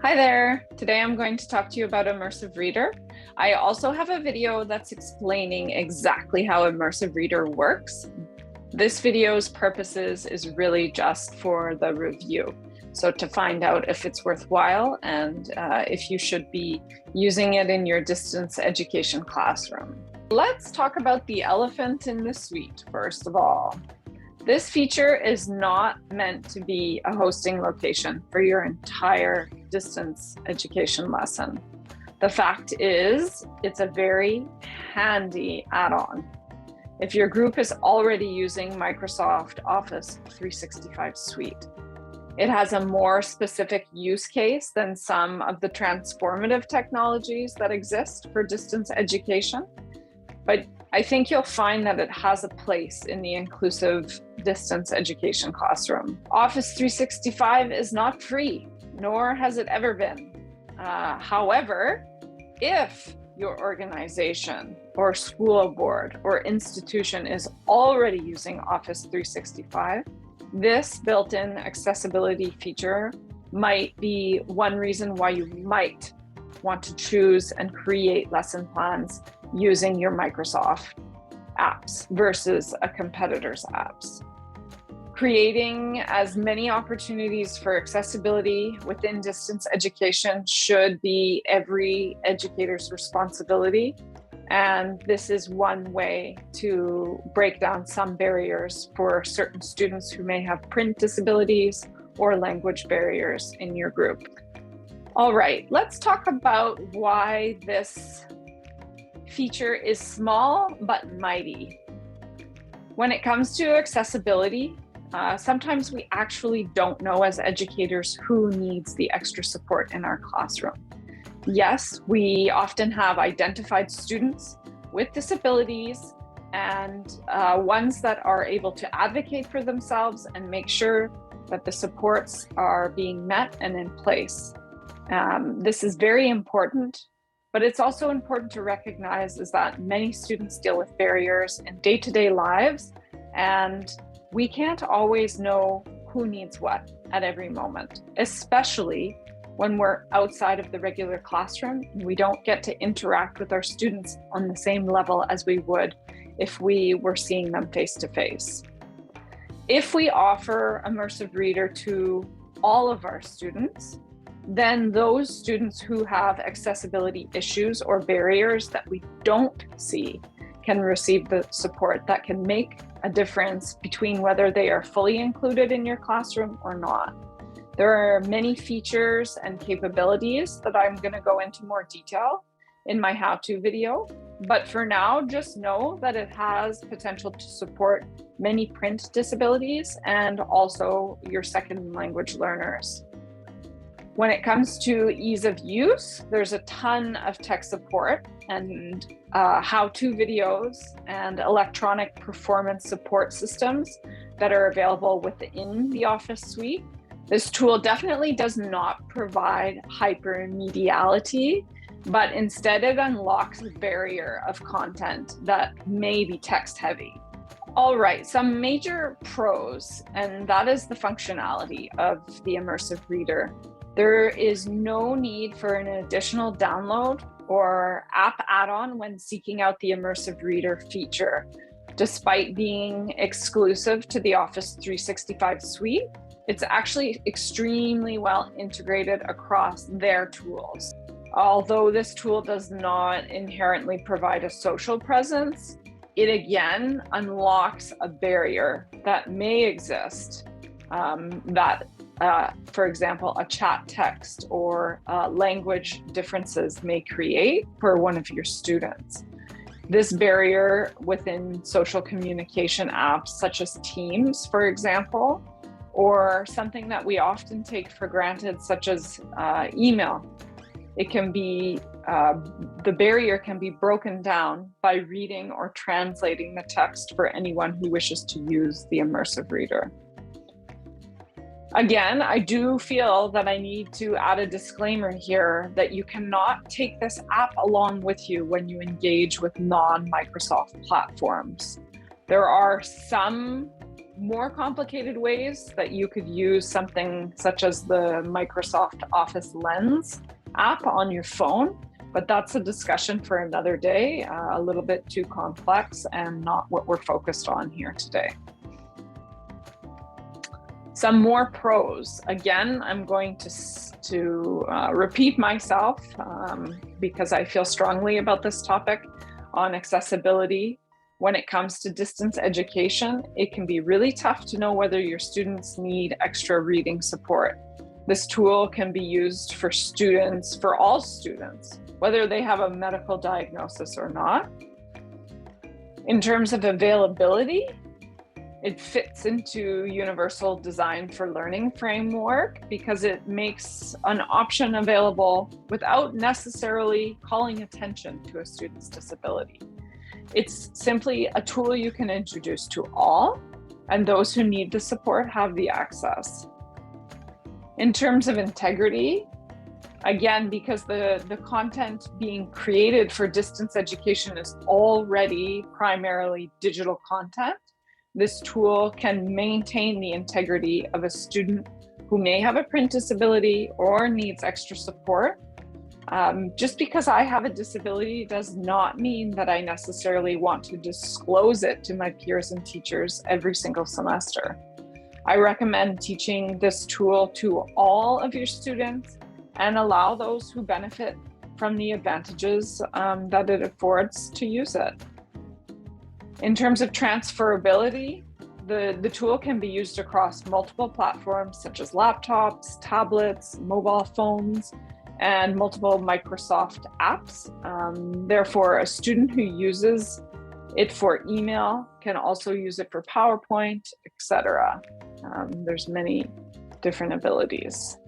Hi there. Today I'm going to talk to you about Immersive Reader. I also have a video that's explaining exactly how Immersive Reader works. This video's purposes is really just for the review. So to find out if it's worthwhile and if you should be using it in your distance education classroom. Let's talk about the elephant in the suite, first of all. This feature is not meant to be a hosting location for your entire distance education lesson. The fact is, it's a very handy add-on. If your group is already using Microsoft Office 365 Suite, it has a more specific use case than some of the transformative technologies that exist for distance education. But I think you'll find that it has a place in the inclusive distance education classroom. Office 365 is not free, nor has it ever been. However, if your organization or school board or institution is already using Office 365, this built-in accessibility feature might be one reason why you might want to choose and create lesson plans using your Microsoft apps versus a competitor's apps. Creating as many opportunities for accessibility within distance education should be every educator's responsibility. And this is one way to break down some barriers for certain students who may have print disabilities or language barriers in your group. All right, let's talk about why this feature is small but mighty. When it comes to accessibility, sometimes we actually don't know as educators who needs the extra support in our classroom. Yes, we often have identified students with disabilities and ones that are able to advocate for themselves and make sure that the supports are being met and in place. This is very important. But it's also important to recognize is that many students deal with barriers in day-to-day lives, and we can't always know who needs what at every moment, especially when we're outside of the regular classroom and we don't get to interact with our students on the same level as we would if we were seeing them face-to-face. If we offer Immersive Reader to all of our students, then those students who have accessibility issues or barriers that we don't see can receive the support that can make a difference between whether they are fully included in your classroom or not. There are many features and capabilities that I'm going to go into more detail in my how-to video, but for now, just know that it has potential to support many print disabilities and also your second language learners. When it comes to ease of use, there's a ton of tech support and how-to videos and electronic performance support systems that are available within the Office suite. This tool definitely does not provide hypermediality, but instead it unlocks a barrier of content that may be text heavy. All right, some major pros, and that is the functionality of the Immersive Reader. There is no need for an additional download or app add-on when seeking out the Immersive Reader feature. Despite being exclusive to the Office 365 suite, it's actually extremely well integrated across their tools. Although this tool does not inherently provide a social presence, it again unlocks a barrier that may exist for example, a chat text or language differences may create for one of your students. This barrier within social communication apps such as Teams, for example, or something that we often take for granted such as email. It can be, the barrier can be broken down by reading or translating the text for anyone who wishes to use the Immersive Reader. Again, I do feel that I need to add a disclaimer here that you cannot take this app along with you when you engage with non-Microsoft platforms. There are some more complicated ways that you could use something such as the Microsoft Office Lens app on your phone, but that's a discussion for another day, a little bit too complex and not what we're focused on here today. Some more pros. Again, I'm going to repeat myself because I feel strongly about this topic on accessibility. When it comes to distance education, it can be really tough to know whether your students need extra reading support. This tool can be used for students, for all students, whether they have a medical diagnosis or not. In terms of availability, it fits into Universal Design for Learning framework because it makes an option available without necessarily calling attention to a student's disability. It's simply a tool you can introduce to all, and those who need the support have the access. In terms of integrity, again, because the content being created for distance education is already primarily digital content, this tool can maintain the integrity of a student who may have a print disability or needs extra support. Just because I have a disability does not mean that I necessarily want to disclose it to my peers and teachers every single semester. I recommend teaching this tool to all of your students and allow those who benefit from the advantages that it affords to use it. In terms of transferability, the tool can be used across multiple platforms such as laptops, tablets, mobile phones, and multiple Microsoft apps. Therefore, a student who uses it for email can also use it for PowerPoint, etc. There's many different abilities.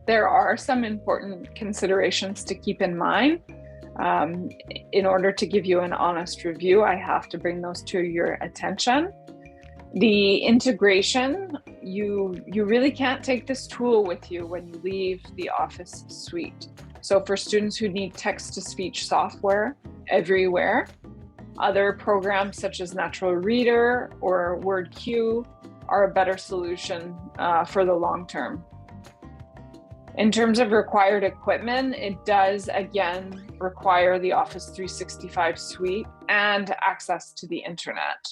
There are some important considerations to keep in mind. In order to give you an honest review, I have to bring those to your attention. The integration, you really can't take this tool with you when you leave the Office suite. So for students who need text-to-speech software everywhere, other programs such as Natural Reader or WordQ are a better solution for the long term. In terms of required equipment, it does again require the Office 365 suite and access to the internet.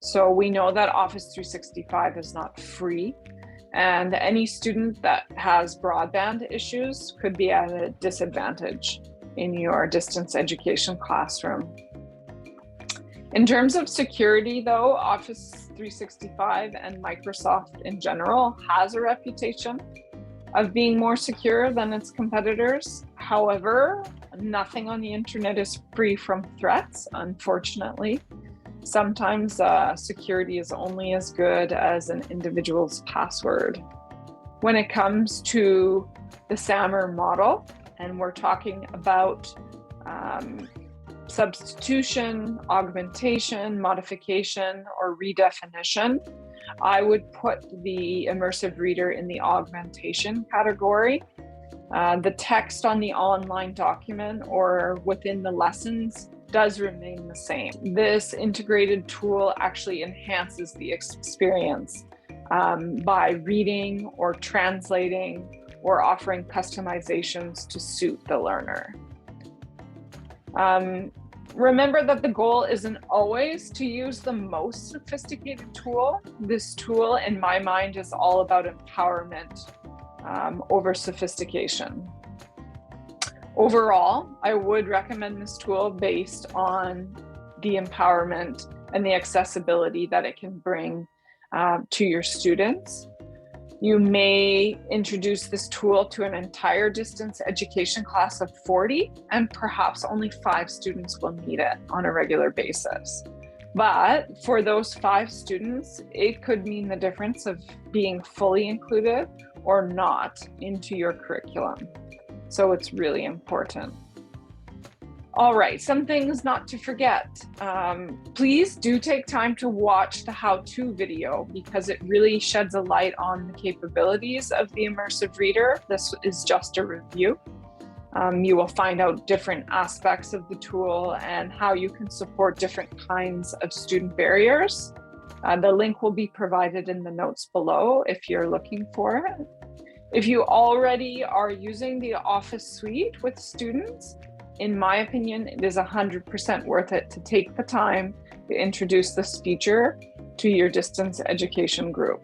So we know that Office 365 is not free, and any student that has broadband issues could be at a disadvantage in your distance education classroom. In terms of security though, Office 365 and Microsoft in general has a reputation of being more secure than its competitors. However, nothing on the internet is free from threats, unfortunately. Sometimes security is only as good as an individual's password. When it comes to the SAMR model, and we're talking about substitution, augmentation, modification, or redefinition, I would put the Immersive Reader in the augmentation category. The text on the online document or within the lessons does remain the same. This integrated tool actually enhances the experience by reading or translating or offering customizations to suit the learner. Remember that the goal isn't always to use the most sophisticated tool. This tool, in my mind, is all about empowerment over sophistication. Overall, I would recommend this tool based on the empowerment and the accessibility that it can bring to your students. You may introduce this tool to an entire distance education class of 40, and perhaps only 5 students will need it on a regular basis. But for those 5 students, it could mean the difference of being fully included or not into your curriculum. So it's really important. All right, some things not to forget. Please do take time to watch the how-to video because it really sheds a light on the capabilities of the Immersive Reader. This is just a review. You will find out different aspects of the tool and how you can support different kinds of student barriers. The link will be provided in the notes below if you're looking for it. If you already are using the Office suite with students, in my opinion, it is 100% worth it to take the time to introduce this feature to your distance education group.